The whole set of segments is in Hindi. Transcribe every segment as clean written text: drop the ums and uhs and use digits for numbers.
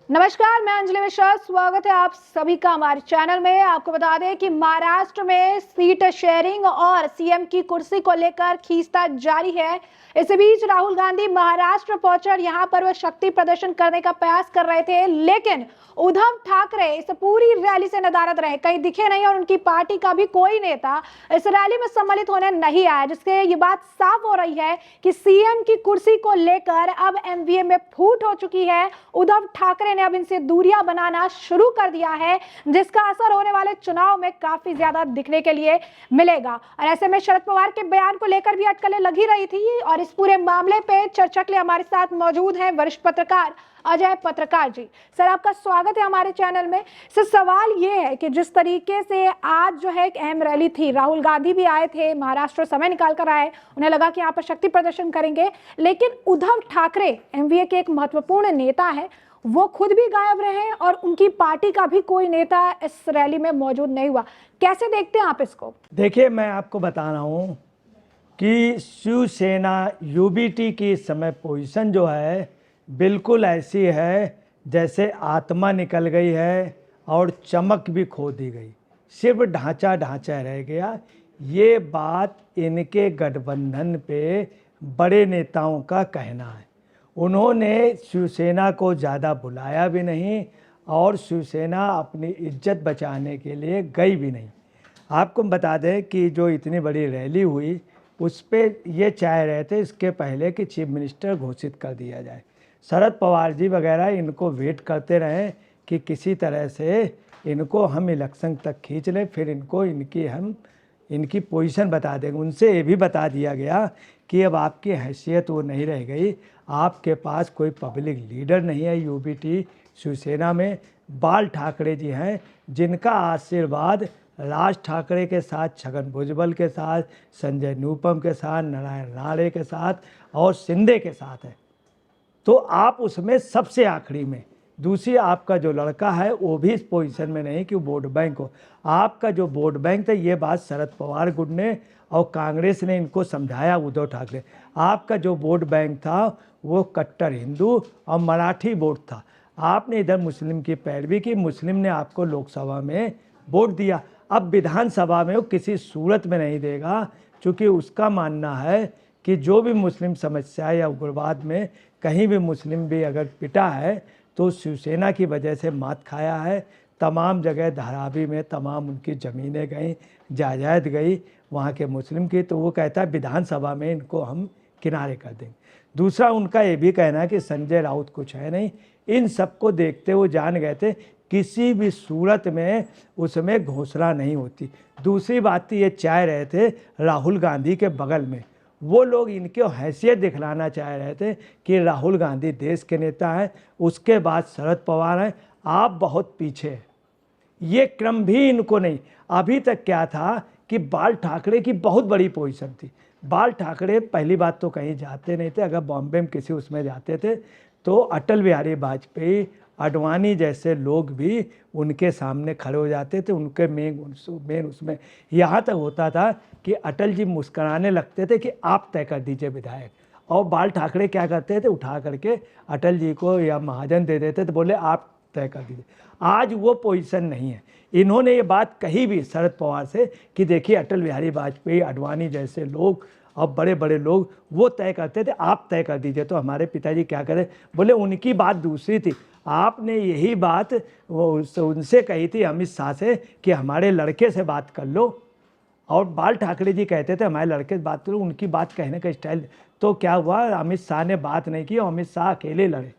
नमस्कार, मैं अंजलि मिश्रा। स्वागत है आप सभी का हमारे चैनल में। आपको बता दें कि महाराष्ट्र में सीट शेयरिंग और सीएम की कुर्सी को लेकर खींचतान जारी है। इस बीच राहुल गांधी महाराष्ट्र पहुंचे और यहां पर वो शक्ति प्रदर्शन करने का प्रयास कर रहे थे, लेकिन उद्धव ठाकरे इस पूरी रैली से नदारद रहे, कहीं दिखे नहीं और उनकी पार्टी का भी कोई नेता इस रैली में सम्मिलित होने नहीं आया, जिससे ये बात साफ हो रही है कि सीएम की कुर्सी को लेकर अब एमवीए में फूट हो चुकी है। उद्धव ठाकरे ने अब इनसे दूरियां बनाना शुरू कर दिया है, जिसका असर होने वाले चुनाव में काफी ज्यादा दिखने के लिए मिलेगा। और ऐसे में शरद पवार के बयान को लेकर भी अटकलें लगी रही थी और इस पूरे मामले पे चर्चा के लिए हमारे साथ मौजूद हैं वरिष्ठ पत्रकार अजय पत्रकार जी। सर, आपका स्वागत है हमारे चैनल में। सर, सवाल ये है कि जिस तरीके से आज जो है एक अहम रैली थी, राहुल गांधी भी आए थे, महाराष्ट्र समय निकाल कर आए, उन्हें लगा कि यहाँ पर शक्ति प्रदर्शन करेंगे, लेकिन उद्धव ठाकरे एमवीए के एक महत्वपूर्ण नेता है, वो खुद भी गायब रहे और उनकी पार्टी का भी कोई नेता इस रैली में मौजूद नहीं हुआ। कैसे देखते हैं आप इसको? देखिए, मैं आपको बता रहा हूँ कि शिवसेना यूबीटी की इस समय पोजीशन जो है बिल्कुल ऐसी है जैसे आत्मा निकल गई है और चमक भी खो दी गई, सिर्फ ढांचा रह गया। ये बात इनके गठबंधन पे बड़े नेताओं का कहना है। उन्होंने शिवसेना को ज़्यादा बुलाया भी नहीं और शिवसेना अपनी इज्जत बचाने के लिए गई भी नहीं। आपको बता दें कि जो इतनी बड़ी रैली हुई उस पर ये चाह रहे थे इसके पहले कि चीफ मिनिस्टर घोषित कर दिया जाए। शरद पवार जी वगैरह इनको वेट करते रहे कि किसी तरह से इनको हम इलेक्शन तक खींच लें, फिर इनको इनकी पोजीशन बता देंगे। उनसे ये भी बता दिया गया कि अब आपकी हैसियत वो नहीं रह गई, आपके पास कोई पब्लिक लीडर नहीं है। यूबीटी शिवसेना में बाल ठाकरे जी हैं, जिनका आशीर्वाद राज ठाकरे के साथ, छगन भुजबल के साथ, संजय निरुपम के साथ, नारायण राणे के साथ और शिंदे के साथ है। तो आप उसमें सबसे आखिरी में। दूसरी, आपका जो लड़का है वो भी इस पोजीशन में नहीं कि वो वोट बैंक हो। आपका जो वोट बैंक था, ये बात शरद पवार गुट ने और कांग्रेस ने इनको समझाया, उद्धव ठाकरे। आपका जो वोट बैंक था वो कट्टर हिंदू और मराठी वोट था। आपने इधर मुस्लिम की पैरवी की, मुस्लिम ने आपको लोकसभा में वोट दिया। अब विधानसभा में वो किसी सूरत में नहीं देगा, क्योंकि उसका मानना है कि जो भी मुस्लिम समस्या या उग्रवाद में कहीं भी मुस्लिम भी अगर पिटा है तो शिवसेना की वजह से मात खाया है। तमाम जगह धारावी में तमाम उनकी ज़मीनें गई, जायदाद गई वहाँ के मुस्लिम की, तो वो कहता है विधानसभा में इनको हम किनारे कर देंगे। दूसरा, उनका ये भी कहना है कि संजय राउत कुछ है नहीं। इन सबको देखते हुए जान गए थे किसी भी सूरत में उसमें घोषणा नहीं होती। दूसरी बात ये चाह रहे थे राहुल गांधी के बगल में वो लोग इनकी हैसियत दिखलाना चाह रहे थे कि राहुल गांधी देश के नेता हैं, उसके बाद शरद पवार हैं, आप बहुत पीछे हैं। ये क्रम भी इनको नहीं। अभी तक क्या था कि बाल ठाकरे की बहुत बड़ी पोजीशन थी। बाल ठाकरे पहली बात तो कहीं जाते नहीं थे, अगर बॉम्बे में किसी उसमें जाते थे तो अटल बिहारी वाजपेयी, आडवाणी जैसे लोग भी उनके सामने खड़े हो जाते थे। उनके मेन उसमें यहाँ तक होता था कि अटल जी मुस्कुराने लगते थे कि आप तय कर दीजिए विधायक, और बाल ठाकरे क्या करते थे, उठा करके अटल जी को या महाजन दे देते थे, बोले आप तय कर दीजिए। आज वो पोजीशन नहीं है। इन्होंने ये बात कही भी शरद पवार से कि देखिए अटल बिहारी वाजपेयी, आडवाणी जैसे लोग और बड़े बड़े लोग वो तय करते थे, आप तय कर दीजिए। तो हमारे पिताजी क्या करें, बोले उनकी बात दूसरी थी। आपने यही बात उनसे कही थी अमित शाह से कि हमारे लड़के से बात कर लो, और बाल ठाकरे जी कहते थे हमारे लड़के से बात करो। उनकी बात कहने का स्टाइल, तो क्या हुआ, अमित शाह ने बात नहीं की और अमित शाह अकेले लड़े,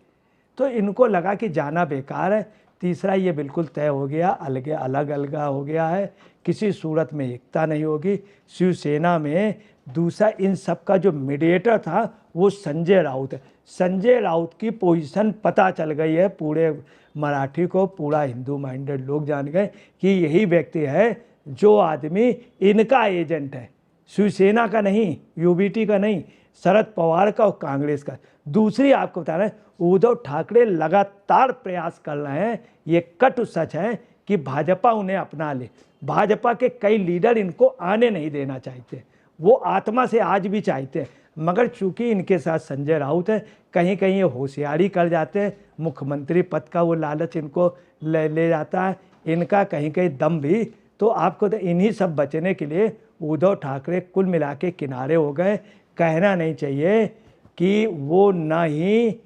तो इनको लगा कि जाना बेकार है। तीसरा, ये बिल्कुल तय हो गया, अलग अलग हो गया है, किसी सूरत में एकता नहीं होगी शिवसेना में। दूसरा, इन सब का जो मीडिएटर था वो संजय राउत है। संजय राउत की पोजीशन पता चल गई है पूरे मराठी को, पूरा हिंदू माइंडेड लोग जान गए कि यही व्यक्ति है जो आदमी इनका एजेंट है, शिवसेना का नहीं, यूबीटी का नहीं, शरद पवार का और कांग्रेस का। दूसरी, आपको बता रहे हैं उद्धव ठाकरे लगातार प्रयास कर रहे हैं, ये कटु सच है कि भाजपा उन्हें अपना ले। भाजपा के कई लीडर इनको आने नहीं देना चाहते, वो आत्मा से आज भी चाहते हैं, मगर चूंकि इनके साथ संजय राउत है, कहीं कहीं ये होशियारी कर जाते हैं, मुख्यमंत्री पद का वो लालच इनको ले जाता है, इनका कहीं कहीं दम भी। तो आपको तो इन्हीं सब बचने के लिए उद्धव ठाकरे कुल मिला के किनारे हो गए। कहना नहीं चाहिए कि वो ना ही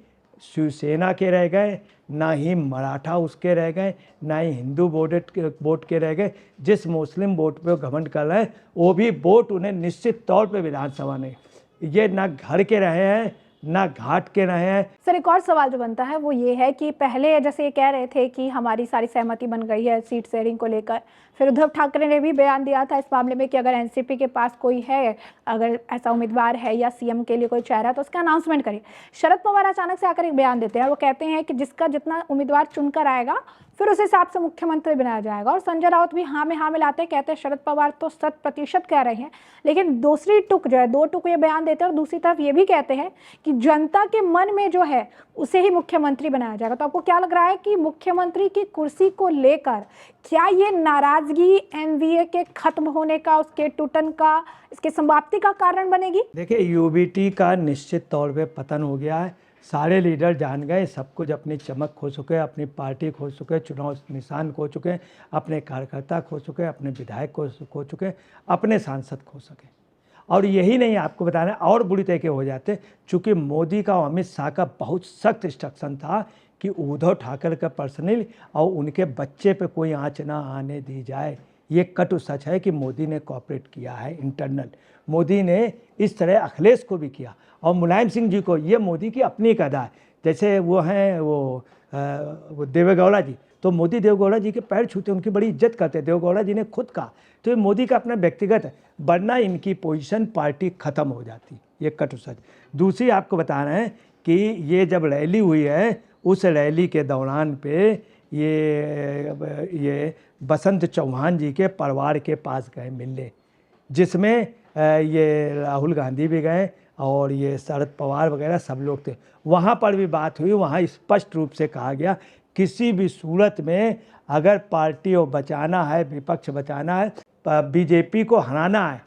शिवसेना के रह गए, ना ही मराठा उसके रह गए, ना ही हिंदू वोट के रह गए। जिस मुस्लिम वोट पे वो घमंड कर रहे हैं वो भी वोट उन्हें निश्चित तौर पे विधानसभा नहीं, ये ना घर के रहे हैं ना घाट के रहे हैं। सर, एक और सवाल जो बनता है वो ये है कि पहले जैसे ये कह रहे थे कि हमारी सारी सहमति बन गई है सीट शेयरिंग को लेकर, फिर उद्धव ठाकरे ने भी बयान दिया था इस मामले में कि अगर एनसीपी के पास कोई है, अगर ऐसा उम्मीदवार है या सीएम के लिए कोई चेहरा है तो उसका अनाउंसमेंट करिए। शरद पवार अचानक से आकर एक बयान देते हैं और वो कहते हैं कि जिसका जितना उम्मीदवार चुनकर आएगा फिर उस हिसाब से मुख्यमंत्री बनाया जाएगा। और संजय राउत भी हाँ में हाँ मिलाते कहते हैं शरद पवार तो 100% कह रहे हैं, लेकिन दूसरी टुक जो है, दो टुक ये बयान देते हैं और दूसरी तरफ ये भी कहते हैं कि जनता के मन में जो है उसे ही मुख्यमंत्री बनाया जाएगा। तो आपको क्या लग रहा है कि मुख्यमंत्री की कुर्सी को लेकर क्या ये नाराजगी एनडीए के खत्म होने का, उसके टूटन का, इसके समाप्ति का कारण बनेगी? देखिए, यूबीटी का निश्चित तौर पे पतन हो गया है। सारे लीडर जान गए, सब कुछ अपनी चमक खो चुके, अपनी पार्टी खो चुके, चुनाव निशान खो चुके, अपने कार्यकर्ता खो चुके, अपने विधायक खो चुके, अपने सांसद खो सके। और यही नहीं, आपको बताना और बुरी तरीके हो जाते, चूँकि मोदी का और अमित शाह का बहुत सख्त इंस्ट्रक्शन था कि उद्धव ठाकरे का पर्सनल और उनके बच्चे पे कोई आँच ना आने दी जाए। ये कटु सच है कि मोदी ने कोऑपरेट किया है इंटरनल। मोदी ने इस तरह अखिलेश को भी किया और मुलायम सिंह जी को, ये मोदी की अपनी एक अदा है। जैसे वो हैं वो देवेगौड़ा जी, तो मोदी देवेगौड़ा जी के पैर छूते, उनकी बड़ी इज्जत करते, देवेगौड़ा जी ने खुद कहा। तो ये मोदी का अपना व्यक्तिगत है, वरना इनकी पोजीशन पार्टी ख़त्म हो जाती, ये कटु सच। दूसरी आपको बता रहे हैं कि ये जब रैली हुई है, उस रैली के दौरान पे ये बसंत चौहान जी के परिवार के पास गए मिलने, जिसमें ये राहुल गांधी भी गए और ये शरद पवार वगैरह सब लोग थे। वहाँ पर भी बात हुई, वहाँ स्पष्ट रूप से कहा गया किसी भी सूरत में अगर पार्टी को बचाना है, विपक्ष बचाना है, बीजेपी को हराना है,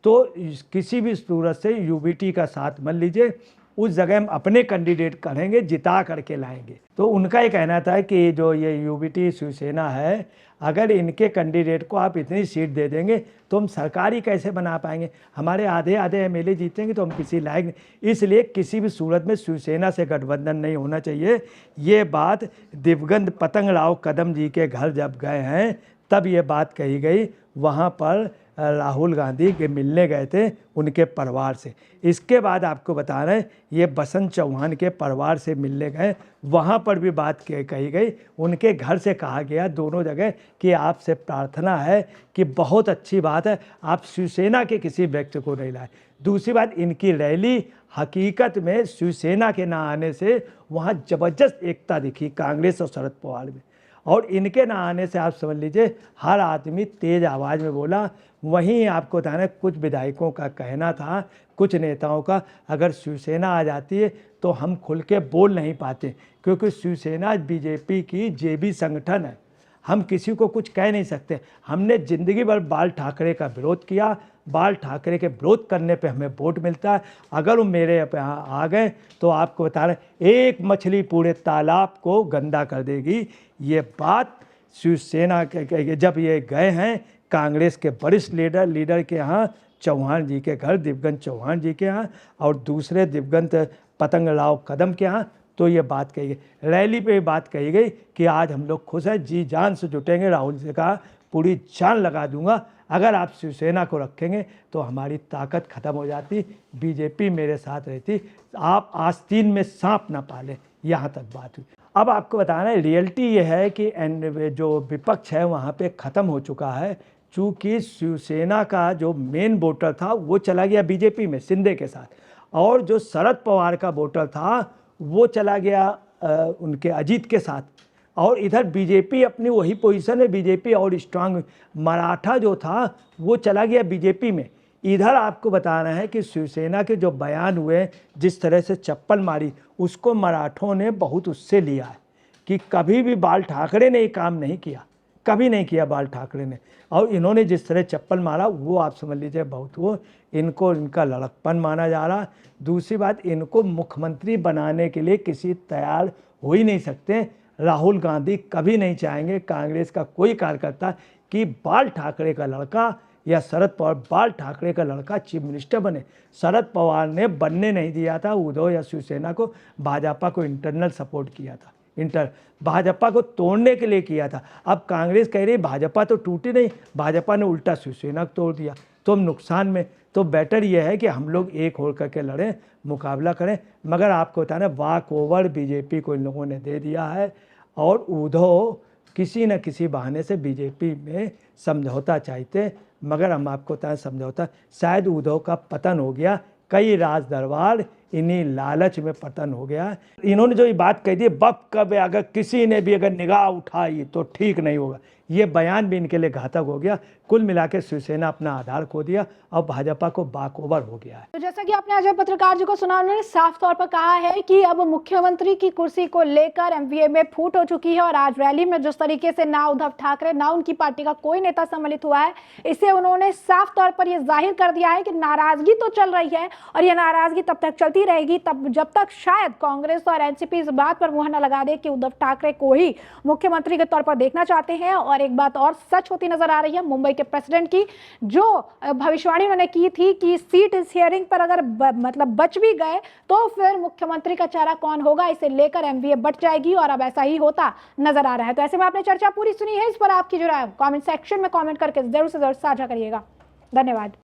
तो किसी भी सूरत से यूबीटी का साथ मत लीजिए। उस जगह हम अपने कैंडिडेट करेंगे, जिता करके लाएंगे। तो उनका ये कहना था कि जो ये यूबीटी शिवसेना है, अगर इनके कैंडिडेट को आप इतनी सीट दे देंगे तो हम सरकार ही कैसे बना पाएंगे, हमारे आधे एमएलए जीतेंगे तो हम किसी लायक नहीं। इसलिए किसी भी सूरत में शिवसेना से गठबंधन नहीं होना चाहिए। ये बात दिवंगत पतंग राव कदम जी के घर जब गए हैं तब ये बात कही गई, वहाँ पर राहुल गांधी के मिलने गए थे उनके परिवार से। इसके बाद आपको बता रहे हैं ये बसंत चौहान के परिवार से मिलने गए, वहाँ पर भी बात कही गई, उनके घर से कहा गया दोनों जगह कि आपसे प्रार्थना है कि बहुत अच्छी बात है आप शिवसेना के किसी व्यक्ति को नहीं लाए। दूसरी बात, इनकी रैली हकीकत में शिवसेना के ना आने से वहाँ ज़बरदस्त एकता दिखी कांग्रेस और शरद पवार में, और इनके ना आने से आप समझ लीजिए हर आदमी तेज़ आवाज़ में बोला। वहीं आपको बताना, कुछ विधायकों का कहना था, कुछ नेताओं का, अगर शिवसेना आ जाती है तो हम खुल के बोल नहीं पाते, क्योंकि शिवसेना बीजेपी की जेबी संगठन है, हम किसी को कुछ कह नहीं सकते। हमने ज़िंदगी भर बाल ठाकरे का विरोध किया, बाल ठाकरे के विरोध करने पे हमें वोट मिलता है। अगर वो मेरे यहाँ आ गए तो आपको बता रहे एक मछली पूरे तालाब को गंदा कर देगी। ये बात शिवसेना के जब ये गए हैं कांग्रेस के वरिष्ठ लीडर के यहाँ, चौहान जी के घर, दिवंगत चौहान जी के यहाँ, और दूसरे दिवंगत पतंग राव कदम के यहाँ, तो ये बात कही गई। रैली पे बात कही गई कि आज हम लोग खुश हैं, जी जान से जुटेंगे। राहुल से कहा पूरी जान लगा दूंगा, अगर आप शिवसेना को रखेंगे तो हमारी ताकत खत्म हो जाती, बीजेपी मेरे साथ रहती, आप आस्तीन में सांप ना पालें। यहाँ तक बात हुई। अब आपको बताना है रियलिटी ये है कि जो विपक्ष है वहाँ पे ख़त्म हो चुका है, चूँकि शिवसेना का जो मेन वोटर था वो चला गया बीजेपी में शिंदे के साथ, और जो शरद पवार का वोटर था वो चला गया उनके अजीत के साथ, और इधर बीजेपी अपनी वही पोजीशन है, बीजेपी और स्ट्रांग। मराठा जो था वो चला गया बीजेपी में। इधर आपको बताना है कि शिवसेना के जो बयान हुए, जिस तरह से चप्पल मारी, उसको मराठों ने बहुत उससे लिया है कि कभी भी बाल ठाकरे ने ये काम नहीं किया, कभी नहीं किया बाल ठाकरे ने, और इन्होंने जिस तरह चप्पल मारा वो आप समझ लीजिए बहुत वो इनको इनका लड़कपन माना जा रहा। दूसरी बात, इनको मुख्यमंत्री बनाने के लिए किसी तैयार हो ही नहीं सकते। राहुल गांधी कभी नहीं चाहेंगे कांग्रेस का कोई कार्यकर्ता कि बाल ठाकरे का लड़का या शरद पवार बाल ठाकरे का लड़का चीफ मिनिस्टर बने। शरद पवार ने बनने नहीं दिया था उद्धव या शिवसेना को, भाजपा को इंटरनल सपोर्ट किया था, भाजपा को तोड़ने के लिए किया था। अब कांग्रेस कह रही भाजपा तो टूटी नहीं, भाजपा ने उल्टा शिवसेना को तोड़ दिया, तो हम नुकसान में। तो बेटर यह है कि हम लोग एक हो करके लड़ें, मुकाबला करें। मगर आपको बताना वॉक ओवर बीजेपी को इन लोगों ने दे दिया है और उद्धव किसी न किसी बहाने से बीजेपी में समझौता चाहते, मगर हम आपको बताएं समझौता शायद उद्धव का पतन हो गया। कई राज दरबार इन्हीं लालच में पतन हो गया। इन्होंने जो ये बात कही थी वक्त कब अगर किसी ने भी अगर निगाह उठाई तो ठीक नहीं होगा, ये बयान भी इनके लिए घातक हो गया। कुल मिला के शिवसेना अपना आधार खो दिया और भाजपा को बाकओवर हो गया है। तो जैसा कि आपने अजय पत्रकार जी को सुना, उन्होंने साफ तौर पर कहा है कि अब मुख्यमंत्री की कुर्सी को लेकर एमवीए में फूट हो चुकी है और आज रैली में जिस तरीके से ना उद्धव ठाकरे ना उनकी पार्टी का कोई नेता सम्मिलित हुआ है, इससे उन्होंने साफ तौर पर यह जाहिर कर दिया है कि नाराजगी तो चल रही है और यह नाराजगी तब तक चलती रहेगी तब जब तक शायद कांग्रेस और एनसीपी इस बात पर मुहर न लगा दे कि उद्धव ठाकरे को ही मुख्यमंत्री के तौर पर देखना चाहते हैं। और एक बात और सच होती नजर आ रही है मुंबई के प्रेसिडेंट की, जो भविष्यवाणी उन्होंने की थी कि सीट शेयरिंग पर अगर मतलब बच भी गए तो फिर मुख्यमंत्री का चेहरा कौन होगा, इसे लेकर एमवीए बट जाएगी और अब ऐसा ही होता नजर आ रहा है। तो ऐसे में आपने चर्चा पूरी सुनी है, इस पर आपकी जो राय कमेंट सेक्शन में कमेंट करके जरूर से जरूर साझा करिएगा। धन्यवाद।